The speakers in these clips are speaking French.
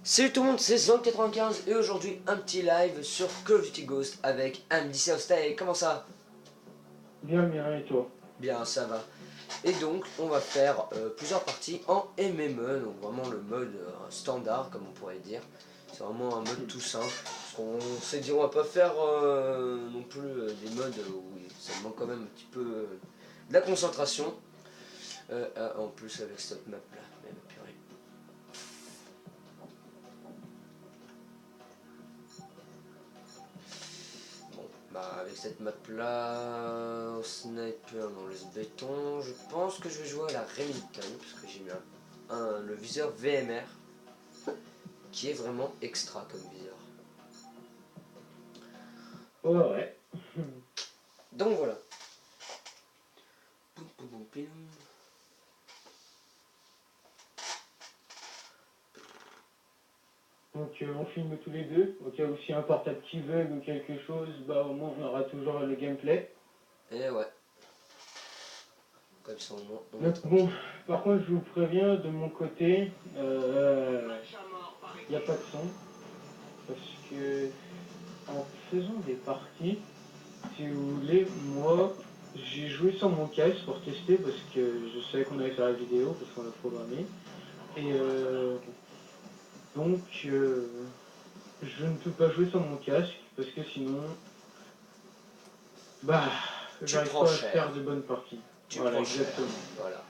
Salut tout le monde, c'est Zone95 et aujourd'hui un petit live sur Call of Duty Ghost avec MDC Stay. Comment ça? Bien, bien, et toi? Bien, ça va. Et donc on va faire plusieurs parties en MME, donc vraiment le mode standard comme on pourrait dire. C'est vraiment un mode tout simple. Parce qu'on s'est dit on va pas faire non plus des modes où ça demande quand même un petit peu de la concentration. En plus avec cette map là, même purée. Bon, bah avec cette map là, au sniper on laisse béton. Je pense que je vais jouer à la Remington parce que j'ai mis le viseur VMR qui est vraiment extra comme viseur. Ouais. Donc voilà. Donc on filme tous les deux, au cas où si un portable qui bug ou quelque chose, bah au moins on aura toujours le gameplay. Et ouais. Comme ça au moins on est Donc bon, tranquille. par contre je vous préviens, de mon côté, il n'y a pas de son, parce que en faisant des parties, si vous voulez, moi j'ai joué sans mon casque pour tester, parce que je savais qu'on allait faire la vidéo, parce qu'on l'a programmé, et donc je ne peux pas jouer sans mon casque parce que sinon, bah, Tu j'arrive prends pas à cher. faire de bonnes parties. Tu Voilà, prends cher. exactement. Voilà.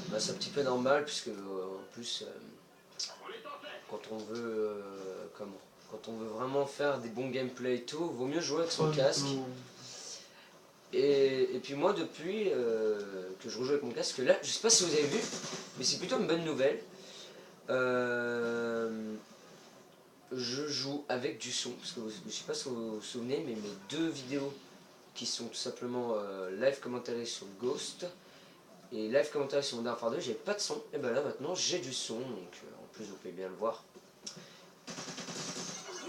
Bah, c'est un petit peu normal puisque en plus quand on veut comment quand on veut vraiment faire des bons gameplay et tout, vaut mieux jouer avec son casque. Et puis moi depuis que je rejoue avec mon casque là, je sais pas si vous avez vu, mais c'est plutôt une bonne nouvelle. Je joue avec du son, parce que je sais pas si vous vous souvenez, mais mes deux vidéos qui sont tout simplement live commentaires sur Ghost et live commentaires sur Modern Warfare 2, j'avais pas de son, et ben là maintenant j'ai du son, donc en plus vous pouvez bien le voir.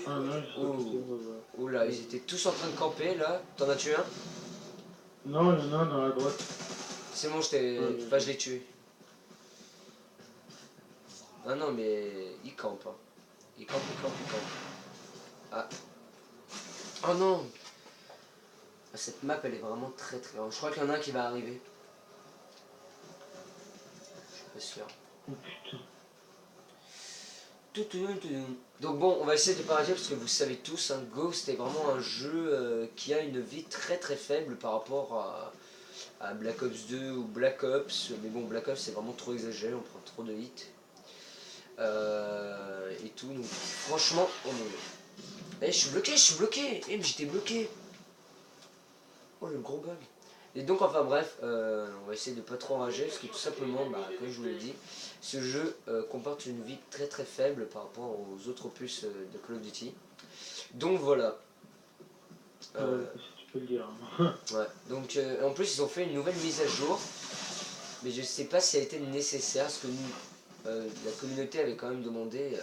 Ah non, je sais Oh, que c'est vrai. oh là, ils étaient tous en train de camper là, t'en as tué un? Non, il y en a un dans la droite. C'est bon, Ouais, enfin, je l'ai tué. Ah non, mais il campe. Hein. Il campe, il campe, il campe. Ah. Oh non. Ah, cette map, elle est vraiment très très grande. Je crois qu'il y en a un qui va arriver. Je suis pas sûr. oh putain. Donc bon, on va essayer de pas arrêter parce que vous savez tous, hein, Ghost est vraiment un jeu qui a une vie très très faible par rapport à Black Ops 2 ou Black Ops. Mais bon, Black Ops c'est vraiment trop exagéré, on prend trop de hits. Et tout, donc franchement, oh mon dieu. Eh, je suis bloqué. Eh, mais j'étais bloqué. Oh, le gros bug. Et donc, enfin bref, on va essayer de pas trop enrager, parce que tout simplement, bah, comme je vous l'ai dit, ce jeu comporte une vie très très faible par rapport aux autres opus de Call of Duty. Donc voilà. Si tu peux le dire. Hein. Ouais. Donc en plus, ils ont fait une nouvelle mise à jour, mais je sais pas si elle était nécessaire, parce que la communauté avait quand même demandé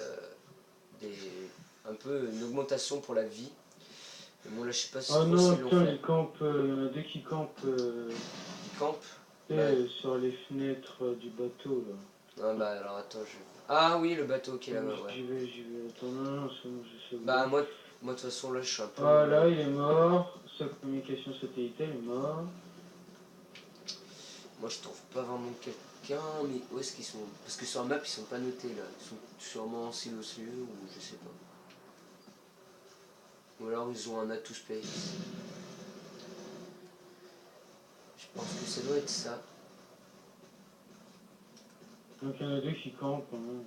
un peu une augmentation pour la vie. Mais bon, là, je sais pas si Oh trop non, s'ils l'ont putain, fait. ils campent, il y en a deux qui campent Camp. Ouais. sur les fenêtres du bateau là. Ah bah alors attends, je... Ah oui, le bateau qui est là-bas, ouais. J'y vais, j'y vais. Attends, non, non, c'est bon, je sais où il Bah est. moi de toute façon là je suis un peu... Voilà, il est mort. Sa communication satellitaire est mort. Moi je trouve pas vraiment quelqu'un, mais où est-ce qu'ils sont? Parce que sur la map ils sont pas notés là, ils sont sûrement silencieux ou je sais pas. Ou alors ils ont un atout space. Je pense que ça doit être ça. Donc il y en a deux qui campent. Hein.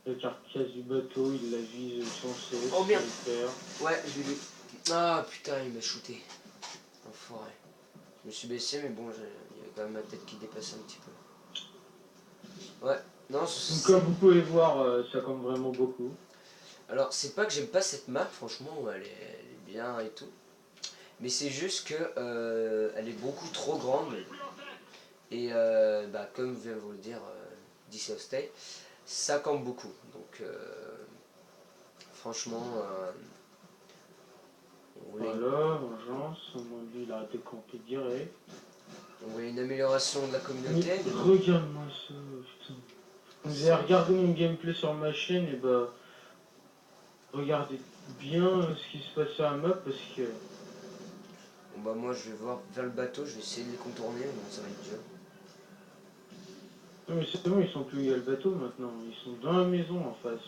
La carcasse du bateau, il la vise sans cesse. Oh merde! Faire. Ouais, je l'ai vu. Ah putain, il m'a shooté. Enfoiré. Je me suis baissé, mais bon, il y avait quand même ma tête qui dépassait un petit peu. Ouais, non, Donc comme vous pouvez voir, ça compte vraiment beaucoup. alors c'est pas que j'aime pas cette map, franchement, elle est bien et tout. Mais c'est juste que elle est beaucoup trop grande. Et bah, comme vient de vous le dire DC Stay, ça campe beaucoup. Donc franchement, on voulait, Voilà, vengeance, mon lui il a arrêté de camper direct. on voulait une amélioration de la Mais communauté. Mais bon. regarde-moi ça, putain. Vous avez regardé mon gameplay sur ma chaîne, et bah, regardez bien ce qui se passe sur la map parce que. Bon bah moi je vais voir vers le bateau, je vais essayer de les contourner, mais ça va être dur. Non, mais c'est bon, ils sont plus à le bateau maintenant, ils sont dans la maison en face.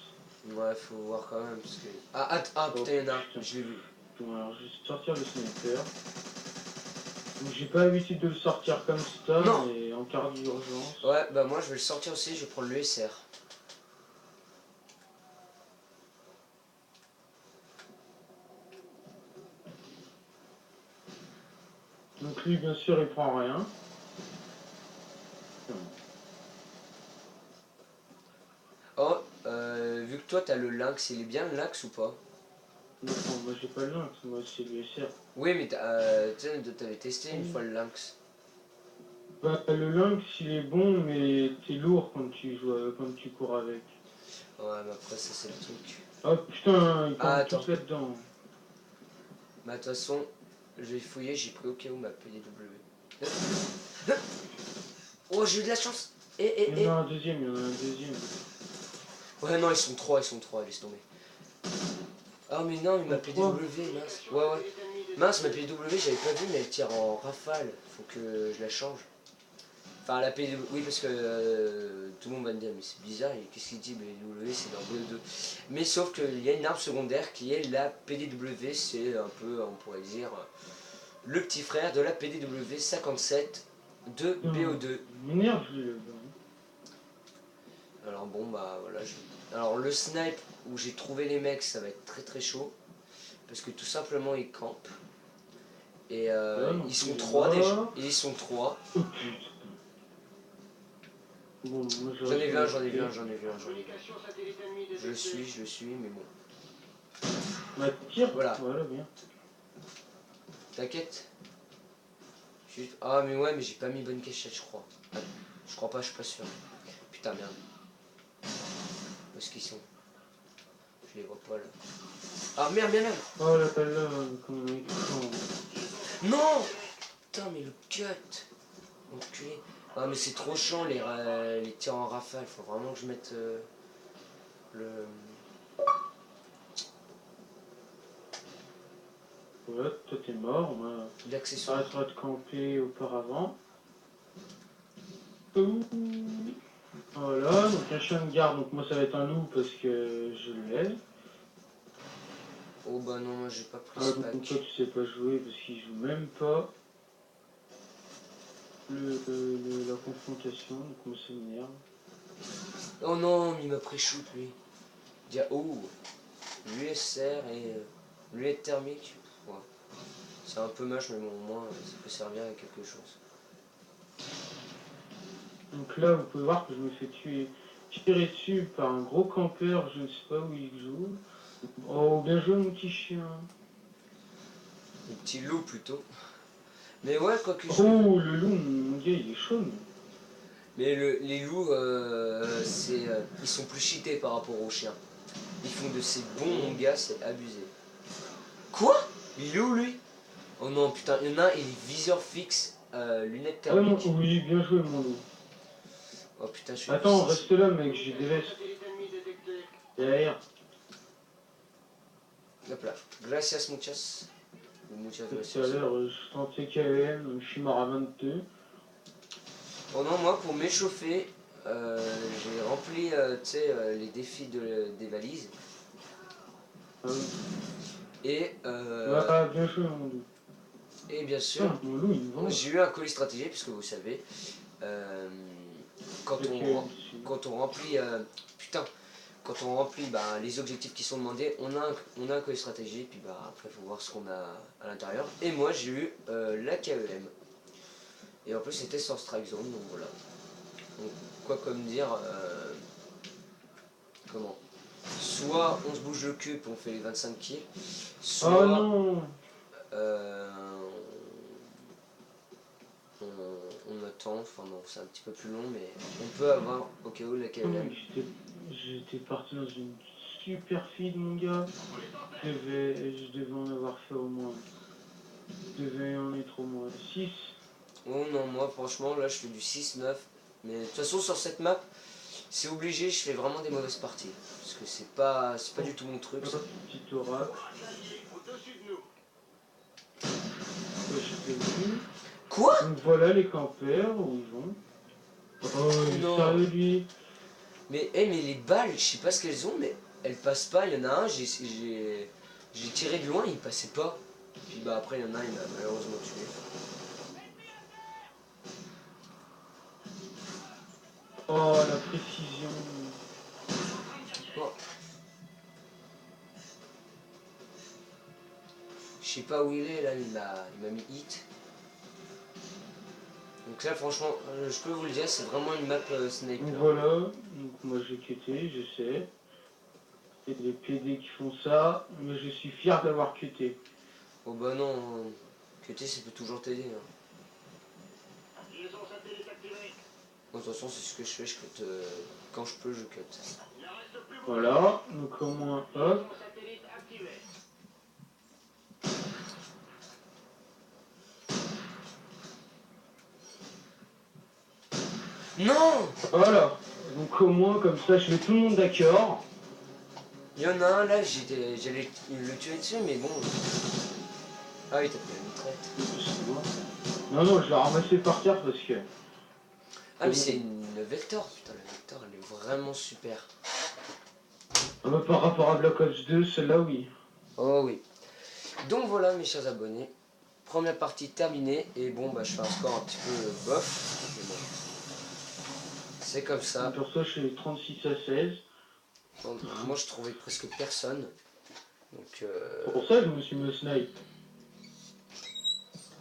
Ouais, faut voir quand même parce que. Ah Oh putain, y'en a un, putain. je l'ai vu. Bon, alors je vais sortir le sniper. Donc, j'ai pas l'habitude de le sortir comme ça, Non. mais en cas d'urgence. Ouais, bah moi je vais le sortir aussi, je vais prendre le SR. Donc lui, bien sûr, il prend rien. Oh, vu que toi t'as le lynx, il est bien le lynx ou pas? Non, moi j'ai pas le lynx, moi c'est l'USR. Oui, mais t'avais testé une fois le lynx. Bah, le lynx, il est bon, mais t'es lourd quand tu cours avec. Ouais, mais après ça c'est le truc. Oh putain, ils Ah campent attends, tous là-dedans. bah de toute façon, je vais fouiller, j'ai pris au cas où ma PDW. Oh, j'ai eu de la chance. Il y en a un deuxième, il y en a un deuxième. Ouais, non, ils sont trois, laisse tomber. Ah, mais non, mais ma Donc, trois. PDW, mince. Ouais, ouais. Mince, ma PDW, j'avais pas vu, mais elle tire en rafale. Faut que je la change. Enfin, la PDW, oui, parce que tout le monde va me dire, mais c'est bizarre, et qu'est-ce qu'il dit, PDW, c'est dans BO2. Mais sauf qu'il y a une arme secondaire qui est la PDW, c'est un peu, on pourrait dire, le petit frère de la PDW 57 de BO2. Il m'énerve lui, le gars. Alors bon, bah voilà. Alors le snipe où j'ai trouvé les mecs, ça va être très très chaud. Parce que tout simplement, ils campent. Et Voilà, donc ils lui, sont il est trois déjà. mort. Et ils sont trois. Oh putain. Bon, moi je J'en ai reste vu de un, mon j'en ai vu côté. un, j'en ai vu un, j'en ai vu un. Je le suis, mais bon. Ma tire. Voilà, Voilà, bien. t'inquiète. Ah mais ouais, mais j'ai pas mis bonne cachette, je crois. Ah, je crois pas, je suis pas sûr. Putain, merde. Où est-ce qu'ils sont? Je les vois pas là. Ah merde, merde, merde. Oh là là, comment il est con. Non. Putain, mais le cut. Enculé. Ah mais c'est trop chiant les tirs en rafale. Faut vraiment que je mette le... Voilà, toi t'es mort, moi. l'accessoire. Arrêtera de camper auparavant. Ouh. Voilà, donc un chien de garde, donc moi ça va être un loup parce que je l'ai. Oh bah non, moi j'ai pas pris Ah, ce donc toi pack. tu sais pas jouer parce qu'il joue même pas la confrontation, donc moi ça m'énerve. Oh non, mais il m'a pris shoot lui. Oh, l'USR et lunette thermique. Ouais. C'est un peu moche, mais bon, au moins ça peut servir à quelque chose. Donc là vous pouvez voir que je me fais tirer dessus par un gros campeur, je ne sais pas où il joue. Oh bien joué mon petit chien. Un petit loup plutôt. Mais ouais, quoi que je... Oh le loup, mon gars il est chaud. Mais les loups, ils sont plus cheatés par rapport aux chiens. Ils font de ces bons, mon gars, c'est abusé. Quoi? Il est où lui? Oh non, putain, il y en a un, il est viseur fixe, lunettes Ah mon... thermiques. oui bien joué mon loup. Oh putain, je suis Attends, plus 6. reste là mec, j'ai des vestes. Derrière. Hop là. Gracias muchas. Ou muchas Tout à gracias. l'heure, je tentais KM, je suis mort à 22. Oh non, moi, pour m'échauffer, j'ai rempli, les défis des valises. Ah oui. Et, Ah, bien joué mon loup. et bien sûr, Putain, mon loup il me venge. j'ai eu un colis stratégique, puisque vous savez, euh, quand, on, quand on remplit... putain, quand on remplit les objectifs qui sont demandés, on a un colis stratégique, puis après il faut voir ce qu'on a à l'intérieur. Et moi j'ai eu la KEM. Et en plus c'était sur Strike Zone, donc voilà. Donc, quoi comme dire, comment? Soit on se bouge le cul et on fait les 25 kills, Oh soit non. euh, on, on attend, enfin non, c'est un petit peu plus long, mais on peut avoir au cas où la KLM. J'étais parti dans une super feed mon gars. Je devais en avoir fait au moins. Je devais en être au moins 6. Oh non, moi franchement là je fais du 6-9. Mais de toute façon sur cette map, c'est obligé, je fais vraiment des mauvaises parties. Parce que c'est pas du tout mon truc. Ça. Petit oracle. Quoi? Donc voilà les campeurs où ils vont. Oh, sérieux lui. Mais les balles, je sais pas ce qu'elles ont, mais elles passent pas. Il y en a un, j'ai tiré de loin, il passait pas. Puis bah après il y en a un, il m'a malheureusement tué. Oh la précision. Oh. Je sais pas où il est là, il m'a mis hit. Donc là franchement, je peux vous le dire, c'est vraiment une map sniper. Donc voilà, donc moi j'ai quitté, je sais. Il y a des PD qui font ça, mais je suis fier d'avoir quitté. Oh bah non, QT ça peut toujours t'aider. Hein. Bon, de toute façon c'est ce que je fais, je cut quand je peux je cut. Voilà, donc au moins hop. Non! Voilà, donc au moins comme ça je mets tout le monde d'accord. Il y en a un là, j'allais le tuer dessus, mais bon. Ah oui, t'as pris la mitraillette. Non, non, je l'ai ramassé par terre parce que... Ah mais c'est une Vector, putain la Vector elle est vraiment super. Ah bah, par rapport à Black Ops 2, celle-là oui. Oh oui. Donc voilà mes chers abonnés, première partie terminée, et bon bah je fais un score un petit peu bof, mais bon. C'est comme ça. Pour ça je fais 36 à 16. Donc, moi je trouvais presque personne. Donc Pour ça je me suis mis au snipe.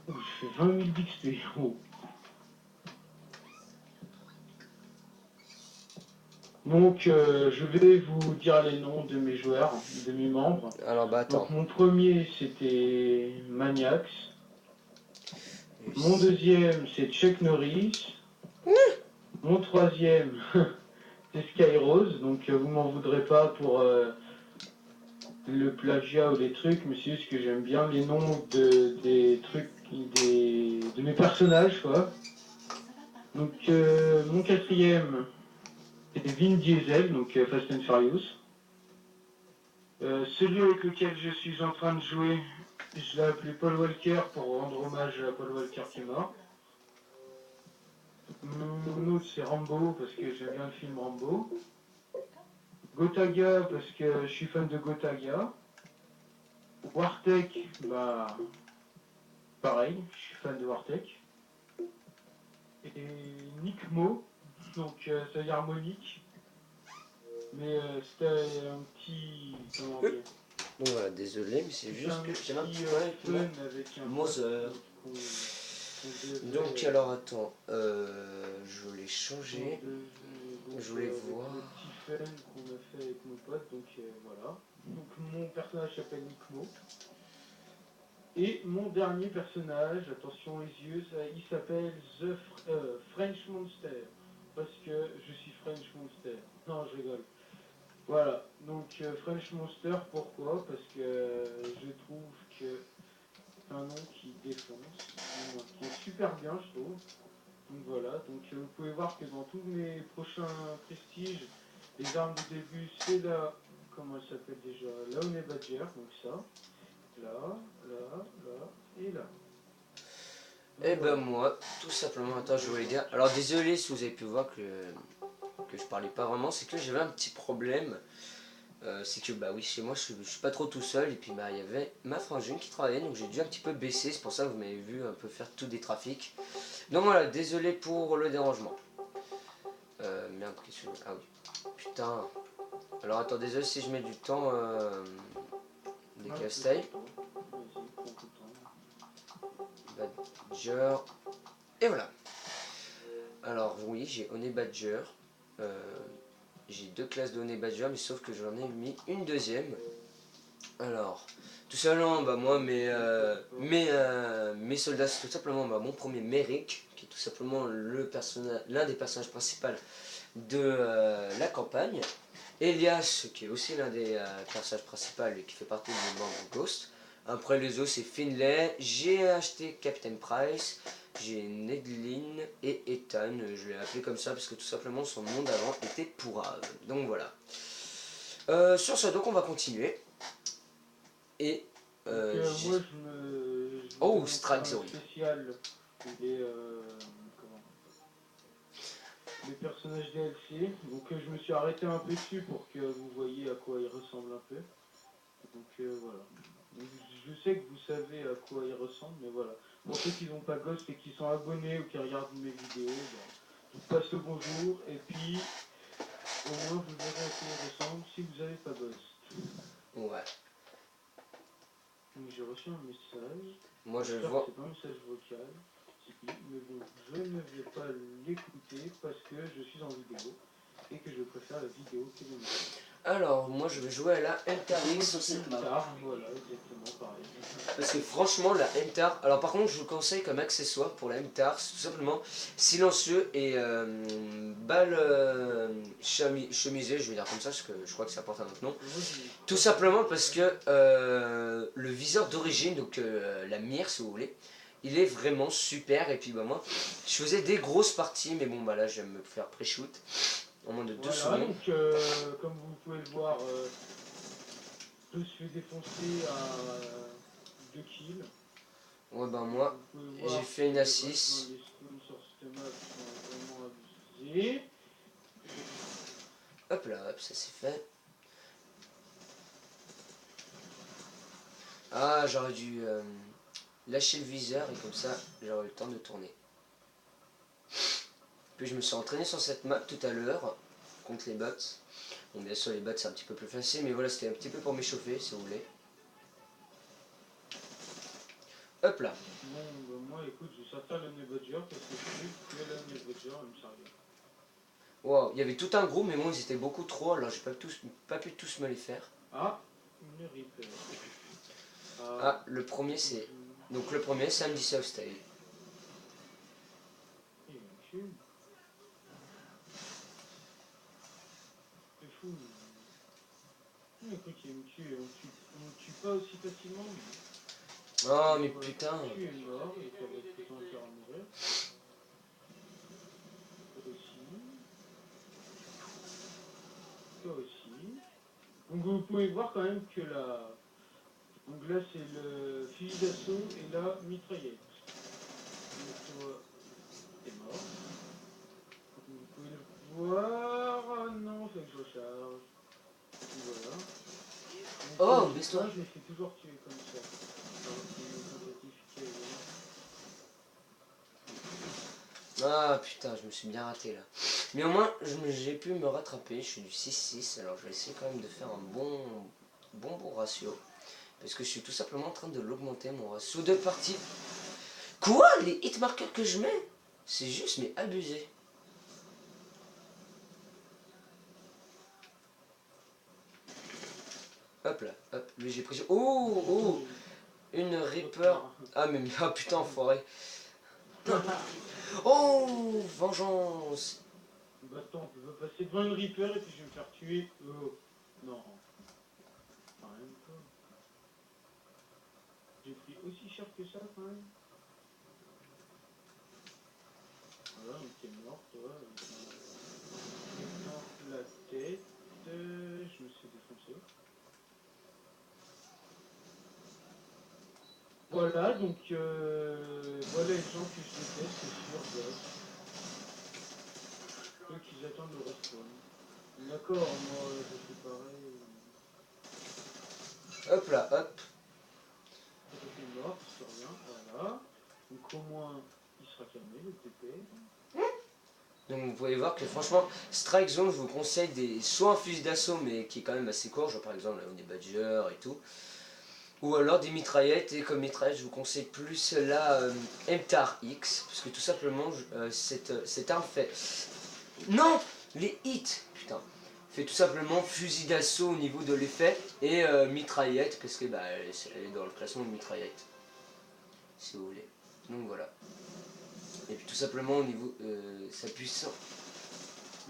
Oh, je fais 20 000 d'XP. Oh. Donc je vais vous dire les noms de mes joueurs, de mes membres. alors bah attends. Donc mon premier c'était Maniax. Mon deuxième c'est Chuck Norris. Mon troisième c'est Skyrose. Donc vous m'en voudrez pas pour le plagiat ou des trucs, mais c'est juste que j'aime bien les noms des trucs, de mes personnages, quoi. Donc, mon quatrième, c'est Vin Diesel, donc Fast and Furious. Celui avec lequel je suis en train de jouer, je l'ai appelé Paul Walker pour rendre hommage à Paul Walker qui est mort. Mon autre, c'est Rambo, parce que j'aime bien le film Rambo. Gotaga, parce que je suis fan de Gotaga. Wartek, bah... pareil, je suis fan de Wartek. Et Nickmo, donc ça veut dire Monique. Mais c'était un petit. Comment dire. Bon voilà, désolé, mais c'est juste que j'ai un petit problème avec mon Mother. Donc alors attends, je l'ai changé. Je voulais voir. Le petit fun qu'on a fait avec mon pote, donc voilà. Donc mon personnage s'appelle Nickmo. Et mon dernier personnage, attention les yeux, il s'appelle French Monster. Parce que je suis French Monster. Non, je rigole. Voilà, donc French Monster, pourquoi? Parce que je trouve que c'est un nom qui défonce, qui est super bien, je trouve. Donc voilà, donc vous pouvez voir que dans tous mes prochains prestiges, les armes de début, c'est la... Comment elle s'appelle déjà? La Honey Badger, donc ça. Là, là, là et là. Et ben moi, tout simplement, attends, je voulais dire. Alors désolé si vous avez pu voir que je parlais pas vraiment, c'est que là j'avais un petit problème. C'est que bah oui, chez moi je suis pas trop tout seul, et puis bah il y avait ma frangine qui travaillait, donc j'ai dû un petit peu baisser, c'est pour ça que vous m'avez vu un peu faire tout des trafics. Donc voilà, désolé pour le dérangement. Merde, qu'est-ce que... Ah oui, putain. Alors attends, désolé si je mets du temps des casse-tailles. Badger. Et voilà. Alors oui, j'ai Honey Badger. J'ai deux classes de Honey Badger, mais sauf que j'en ai mis une deuxième. Alors, tout simplement, bah moi, mes soldats, c'est tout simplement bah, mon premier Merrick, qui est tout simplement l'un des personnages principaux de la campagne. Elias, qui est aussi l'un des personnages principaux et qui fait partie du membre Ghost, Après les autres c'est Finlay, j'ai acheté Captain Price, j'ai Nedlin et Ethan, je l'ai appelé comme ça parce que tout simplement son nom d'avant était pourrave. Donc voilà. Sur ce, donc on va continuer. Et moi, je vous oh, annonce Strike un Zone. spécial des, comment, des personnages DLC. Donc, je me suis arrêté un peu dessus pour que vous voyez à quoi ils ressemblent un peu. Donc, voilà. Donc, je sais que vous savez à quoi ils ressemblent, mais voilà. Pour ceux qui n'ont pas Ghost et qui sont abonnés ou qui regardent mes vidéos, je vous passe le bonjour. Et puis, au moins, vous verrez à quoi ils ressemblent si vous n'avez pas Ghost. Ouais. Donc, j'ai reçu un message. Moi je J'espère que vois. c'est pas un message vocal. Mais bon, je ne vais pas l'écouter parce que je suis en vidéo et que je préfère la vidéo que le message. Alors, moi je vais jouer à la MTAR sur cette map. Voilà, exactement pareil. Parce que franchement, la MTAR. Alors, par contre, je vous conseille comme accessoire pour la MTAR, c'est tout simplement silencieux et balle chemisée, je vais dire comme ça, parce que je crois que ça porte un autre nom. Tout simplement parce que le viseur d'origine, donc la mire si vous voulez, il est vraiment super. Et puis, bah, moi, je faisais des grosses parties, mais bon, bah là, je vais me faire pré-shoot en moins de 2 Voilà, secondes. donc comme vous pouvez le voir, je me suis défoncé à 2 kills. Ouais, bah, moi, j'ai fait une assist. Les spawns sur cette map sont vraiment abusés. Hop là, hop, ça c'est fait. Ah, j'aurais dû lâcher le viseur et comme ça, j'aurais eu le temps de tourner. Puis je me suis entraîné sur cette map tout à l'heure, contre les bots. Bon, bien sûr, les bots c'est un petit peu plus facile, mais voilà, c'était un petit peu pour m'échauffer, si vous voulez. Hop là. Bon, bah, moi, écoute, je vais sortir le Nebodger parce que je sais que le Nebodger, il me sert bien. Wow, il y avait tout un groupe, mais bon, ils étaient beaucoup trop, alors j'ai pas pu tous me les faire. Ah, une Reaper. Ah, le premier c'est... Donc le premier, c'est Andy Southtail. Il me tue. C'est fou. Écoute, il me tue. On me tue pas aussi facilement. Oh, mais putain. Tu es mort et tu aurais pu t'en faire mourir. Toi aussi. Toi aussi. Donc vous pouvez voir quand même que la... Donc là c'est le fusil d'assaut et la mitraillette. Donc toi, t'es mort. Vous pouvez le voir. Ah non, faut que je recharge. Voilà. Oh, Donc, baisse-toi. je me fais toujours tuer comme ça. Alors, c'est une tentative qui est Ah putain, je me suis bien raté là. Mais au moins, j'ai pu me rattraper. Je suis du 6-6, alors je vais essayer quand même de faire un bon ratio. Parce que je suis tout simplement en train de l'augmenter, mon ratio de partie. Quoi? Les hitmarkers que je mets? C'est juste, mais abusé. Hop là, hop, lui j'ai pris... Oh, oh, une Reaper. Ah mais, ah putain, enfoiré. Oh, vengeance. Bah attends, je vais passer devant une Reaper et puis je vais me faire tuer. Non. Quand même pas. J'ai pris aussi cher que ça quand même. Voilà, donc t'es mort toi. Dans la tête. Je me suis défoncé. Voilà, donc voilà les gens que je déteste, c'est sûr, Ghost. Ceux qui attendent le respawn. D'accord, moi je fais pareil. Hop là, hop. Il est mort, sur rien, voilà. Donc au moins il sera calmé le TP. Donc vous pouvez voir que franchement, Strike Zone, je vous conseille soit un fusil d'assaut, mais qui est quand même assez court, genre par exemple là, des Badgers et tout. Ou alors des mitraillettes, et comme mitraillette, je vous conseille plus la MTAR X, parce que tout simplement, cette arme fait... Non, les hits, putain, fait tout simplement fusil d'assaut au niveau de l'effet, et mitraillette, parce que bah, elle est dans le classement de mitraillette, si vous voulez. Donc voilà. Et puis tout simplement au niveau sa puissance.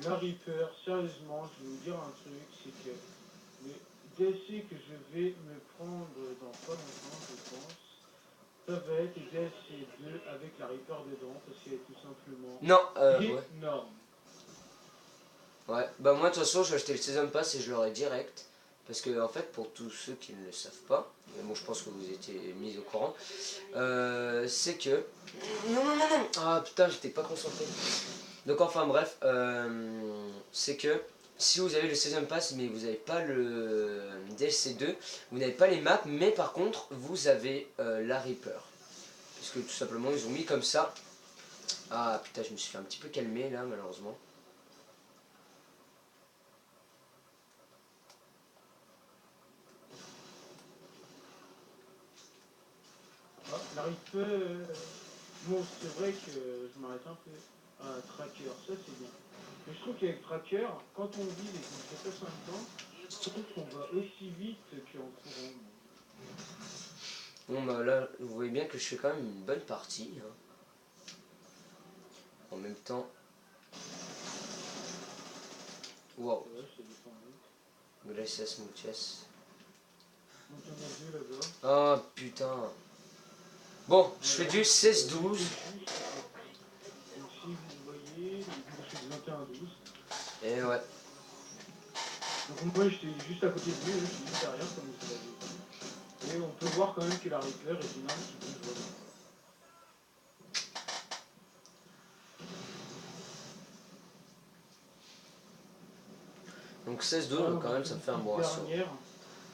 La Reaper, sérieusement, je vais vous dire un truc, c'est que DLC que je vais me prendre dans pas longtemps, je pense, ça va être le DLC 2 avec la Reaper dedans, parce qu'elle est tout simplement Non, ouais. énorme. Ouais, bah moi de toute façon j'ai acheté le Season Pass et je l'aurai direct. Parce que en fait pour tous ceux qui ne le savent pas, mais bon je pense que vous étiez mis au courant, c'est que... Non non non non. Ah putain j'étais pas concentré. Donc enfin bref, c'est que si vous avez le Season Pass mais vous n'avez pas le DLC 2, vous n'avez pas les maps, mais par contre vous avez la Reaper. Parce que tout simplement ils ont mis comme ça. Ah putain je me suis fait un petit peu calmer là malheureusement. Ah, la Reaper, bon, c'est vrai que je m'arrête un peu à Tracker, ça c'est bien. Mais je trouve qu'avec Tracker, quand on vise et qu'on fait pas 5 temps, je trouve qu'on va aussi vite qu'en courant. Bon bah là vous voyez bien que je fais quand même une bonne partie. Hein. En même temps... Wow. Ouais, je t'ai défendu. Gracias muchas. Donc on a vu là-bas. Oh putain. Bon, je fais Voilà. du 16-12. Donc si vous voyez, je fais du 21-12. Et ouais. Donc moi j'étais juste à côté de lui, je suis juste derrière comme vous l'avez vu. Et on peut voir quand même que la Reaper est une arme qui bouge vraiment. Donc 16-12, Voilà, quand même ça me fait un bon ratio. dernière.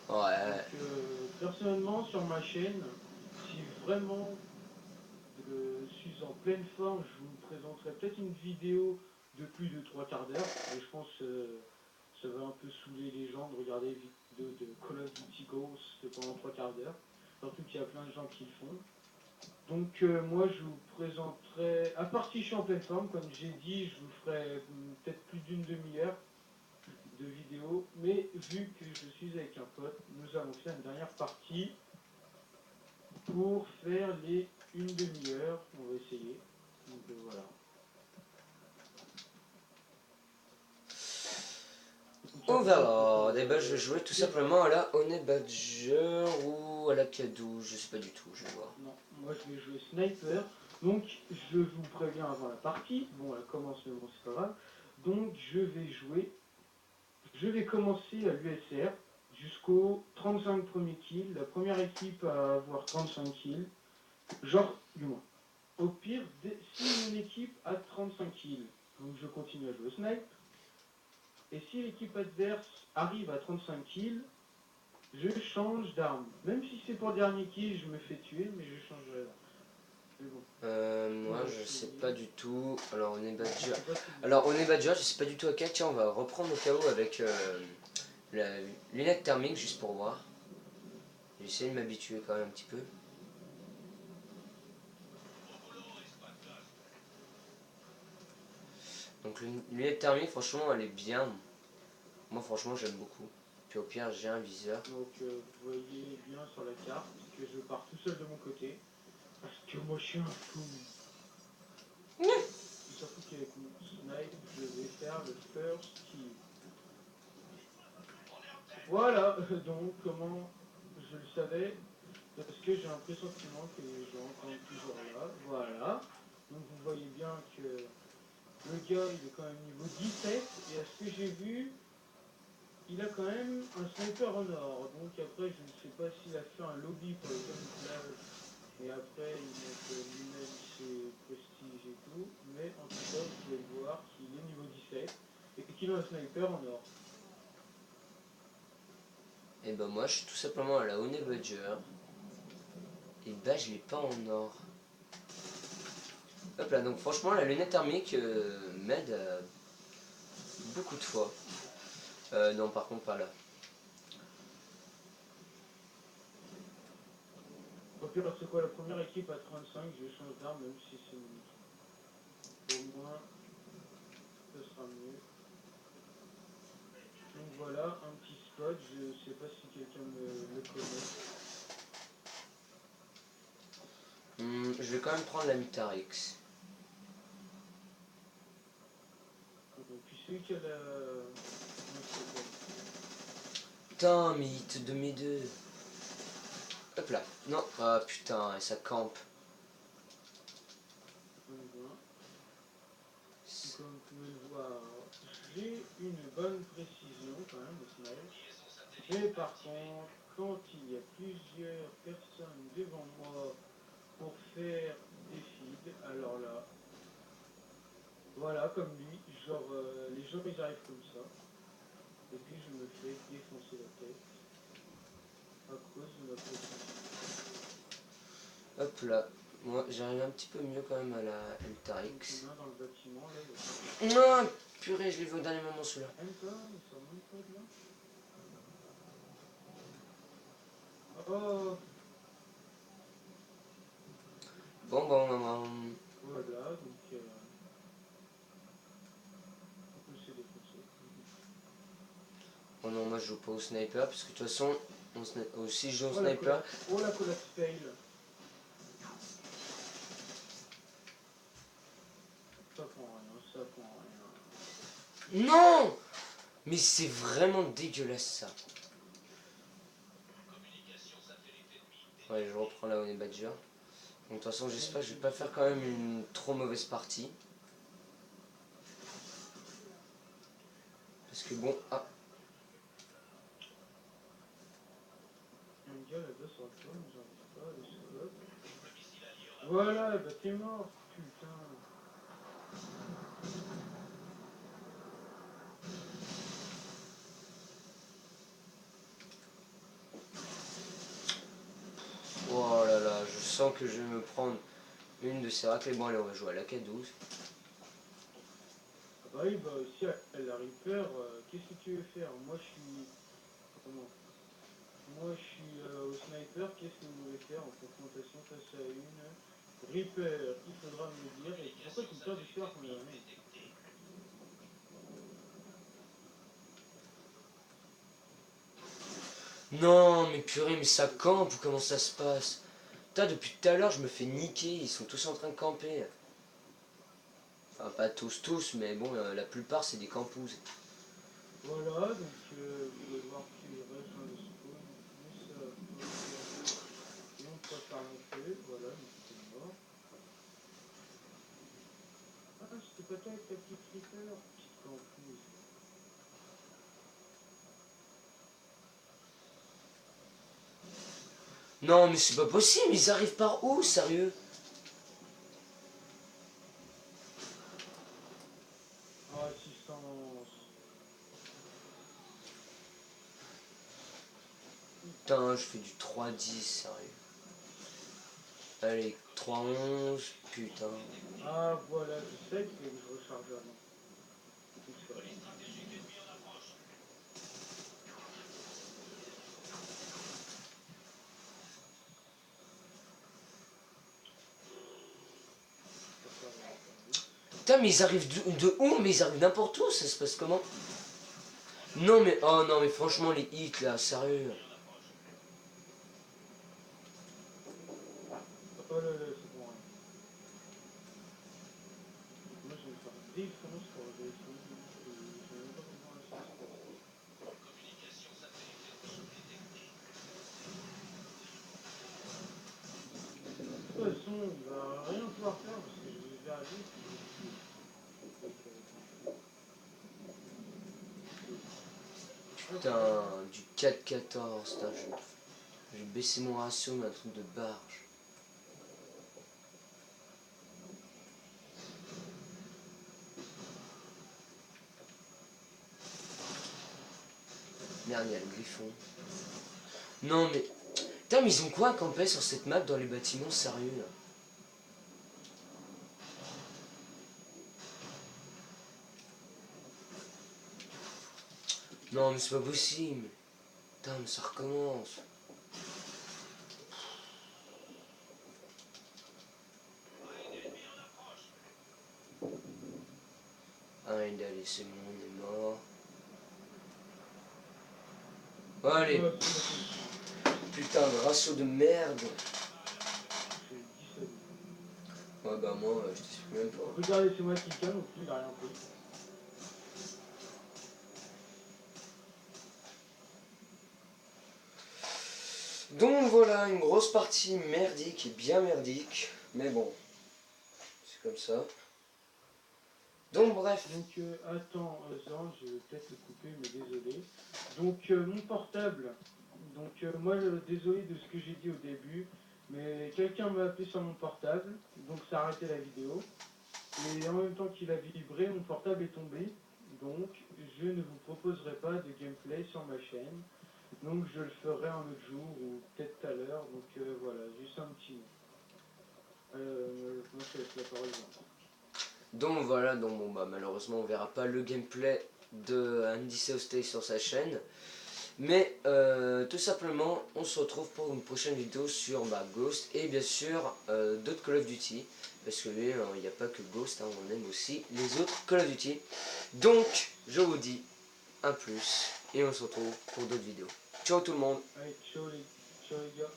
Ouais. Donc, personnellement sur ma chaîne, si vraiment je suis en pleine forme, je vous présenterai peut-être une vidéo de plus de 3/4 d'heure. Et je pense ça va un peu saouler les gens de regarder des vidéos de Call of Duty Ghost pendant 3/4 d'heure. Surtout qu'il y a plein de gens qui le font. Donc moi je vous présenterai, à part si je suis en pleine forme, comme j'ai dit, je vous ferai peut-être plus d'une demi-heure de vidéo. Mais vu que je suis avec un pote, nous allons faire une dernière partie pour faire les une demi-heure. On va essayer. Donc voilà. On verra. Eh ben, je vais jouer tout simplement à la Honey Badger ou à la Cadou. Je sais pas du tout, je vais voir. Non, moi je vais jouer sniper. Donc je vous préviens avant la partie. Bon, elle commence, mais bon, c'est pas grave. Donc je vais jouer. Je vais commencer à l'USR jusqu'au 35 premiers kills. La première équipe à avoir 35 kills. Genre, du moins. Au pire, si une équipe a 35 kills, donc je continue à jouer au snipe. Et si l'équipe adverse arrive à 35 kills, je change d'arme. Même si c'est pour le dernier kill, je me fais tuer, mais je changerai d'arme. Mais bon. Moi je sais pas du tout. Alors Honey Badger. Je sais pas si vous- Alors Honey Badger, je sais pas du tout à quel. Tiens, on va reprendre au KO avec la lunette thermique juste pour voir. J'ai essayé de m'habituer quand même un petit peu. Donc lunette thermique, franchement, elle est bien. Moi, franchement, j'aime beaucoup. Puis au pire, j'ai un viseur. Donc vous voyez bien sur la carte que je pars tout seul de mon côté. Parce que moi je suis un fou. Surtout qu'avec mon snipe, je vais faire le first kill. Voilà, donc comment je le savais, parce que j'ai un pressentiment que les gens sont toujours là. Voilà. Donc vous voyez bien que le gars il est quand même niveau 17 et à ce que j'ai vu, il a quand même un sniper en or. Donc après je ne sais pas s'il a fait un lobby pour le camouflage et après il met lui-même ses prestiges et tout. Mais en tout cas vous pouvez voir qu'il est niveau 17 et qu'il a un sniper en or. Et ben moi, je suis tout simplement à la Honey Badger. Et bah, je l'ai pas en or. Hop là, donc franchement, la lunette thermique m'aide beaucoup de fois. Non, par contre, pas là. Au pire, c'est quoi la première équipe à 35, je change d'arme même si c'est unique. Au moins, ce sera mieux. Donc voilà, un petit spot, je sais pas si quelqu'un le connaît. Je vais quand même prendre la Mutarix. Donc, puis celui qui a la... putain, mais il te de mes deux. Hop là. Non. Ah putain, et ça campe. Voilà. Comme vous pouvez le voir, j'ai une bonne précision quand même au snipe. Mais par contre, quand il y a plusieurs personnes devant moi pour faire des feeds, alors là, voilà, comme lui, genre les gens ils arrivent comme ça, et puis je me fais défoncer la tête à cause de ma précision. Hop là. Moi, j'arrive un petit peu mieux quand même à la MTRX. On a dans le bâtiment là, Non, purée, je l'ai vu au dernier moment celui-là. même pas, il sort même pas de là. Oh, Bon, voilà, donc on s'est défoncé. oh non, moi je joue pas au sniper, parce que de toute façon, si je joue au Oh sniper, la collapse fail. Ça prend rien, ça prend rien. non! Mais c'est vraiment dégueulasse ça. Ouais, je reprends la Honey Badger. Donc de toute façon, j'espère que je vais pas faire quand même une trop mauvaise partie. Parce que bon, ah, Il y a un gars là-bas sur le toit, mais j'arrive pas à le scope. Voilà, bah t'es mort, putain. oh là là, je sens que je vais me prendre une de ces raclées. Bon allez, on va jouer à la K12. Ah bah oui, bah si elle a Reaper, qu'est-ce que tu veux faire? Moi je suis... Comment? Moi je suis au sniper, qu'est-ce que vous voulez faire en confrontation face à une Reaper? Il faudra me le dire, et pourquoi tu me perds du soir quand même? Non, mais purée, mais ça campe ou comment ça se passe? Putain, depuis tout à l'heure, je me fais niquer, ils sont tous en train de camper. Enfin, pas tous, mais bon, la plupart, c'est des campouses. Voilà, donc vous pouvez voir qu'il reste dans le spawn, mais ça et on peut pas monter, voilà, donc c'est mort. Ah, c'était pas toi avec ta petite Reaper, petite confuse. Non, mais c'est pas possible, ils arrivent par où, sérieux? Ah, assistance. Putain, je fais du 3-10, sérieux. Allez, 3-11, putain. Ah, voilà, je sais qu'il faut que je recharge avant. Tout ça. Putain, mais ils arrivent de où? Mais ils arrivent n'importe où, ça se passe comment? Non, mais, oh non, mais franchement, les hits, là, sérieux. Oh là là, c'est bon. Hein. Moi, je vais me faire défonce pour descendre. Je vais même pas comprendre ce qui se passe. De toute façon, il va rien pouvoir faire parce que je vais arriver puis je vais le tuer. Putain, du 4-14, putain, je vais baisser mon ratio, mais un truc de barge. Merde, il y a le griffon. Non, mais... Putain, mais ils ont quoi à camper sur cette map dans les bâtiments, sérieux, là? Non, mais c'est pas possible. Putain, mais ça recommence. Ah, allez, c'est bon, on est mort. Oh, allez. Ouais, Putain, de ratio de merde. c'est 17. Ouais, bah moi, je t'explique même pas. Regardez, c'est moi qui calme, donc il a rien fait. Donc voilà, une grosse partie merdique et bien merdique. Mais bon, c'est comme ça. Donc bref. Donc attends, Zan, je vais peut-être le couper, mais désolé. Donc mon portable, donc moi désolé de ce que j'ai dit au début, mais quelqu'un m'a appelé sur mon portable, donc ça a arrêté la vidéo. Et en même temps qu'il a vibré, mon portable est tombé. Donc je ne vous proposerai pas de gameplay sur ma chaîne. Donc je le ferai un autre jour ou peut-être tout à l'heure. Donc voilà, juste un petit mot. Moi je te laisse la parole. Zan. Donc voilà, donc bon bah malheureusement on verra pas le gameplay de Andy Stay sur sa chaîne. Mais tout simplement on se retrouve pour une prochaine vidéo sur Ghost et bien sûr d'autres Call of Duty. Parce que lui, il n'y a pas que Ghost, hein, on aime aussi les autres Call of Duty. Donc je vous dis à plus et on se retrouve pour d'autres vidéos. Ciao tout le monde. Allez, ciao les gars.